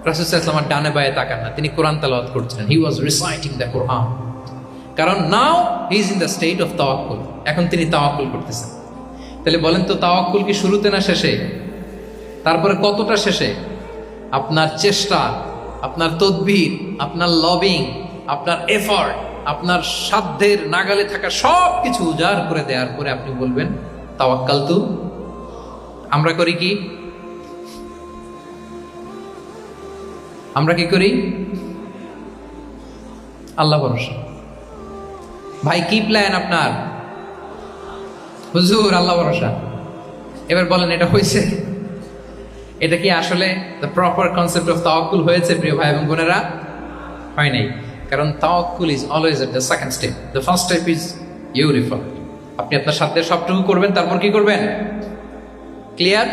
রাসূল সাল্লাল্লাহু আলাইহি ওয়াসাল্লাম ডানে বায়ে তাকান না, তিনি কোরআন তেলাওয়াত করছিলেন। হি ওয়াজ রিসাইটিং দ্য কোরআন, কারণ now he is in the state of তাওয়াক্কুল, এখন তিনি তাওয়াক্কুল করতেছেন। তাহলে বলেন তো, তাওয়াক্কুল কি শুরুতে না শেষে? তারপরে কতটা শেষে? আপনার চেষ্টা, আপনার তদবির, আপনার লবিং, আপনার এফর্ট, আপনার সাধ্যের নাগালে থাকা সব কিছু উজাড় করে দেওয়ার পরে আপনি বলবেন তাওয়াক্কালতু। আমরা করি কি? আমরা কি করি? আল্লাহ ভরসা। ভাই কি প্ল্যান আপনার? হুজুর আল্লাহ ভরসা। এবার বলেন, এটা হয়েছে? এটা কি আসলে দ্য প্রপার কনসেপ্ট অফ তাওয়াক্কুল হয়েছে প্রিয় ভাই এবং বোনেরা? হয় নাই। কারণ তাওয়াক্কুল is always at the second step, the first step is your effort. আপনি আপনার সাধ্যের সবটুকু করবেন, তারপর কি করবেন? ক্লিয়ার?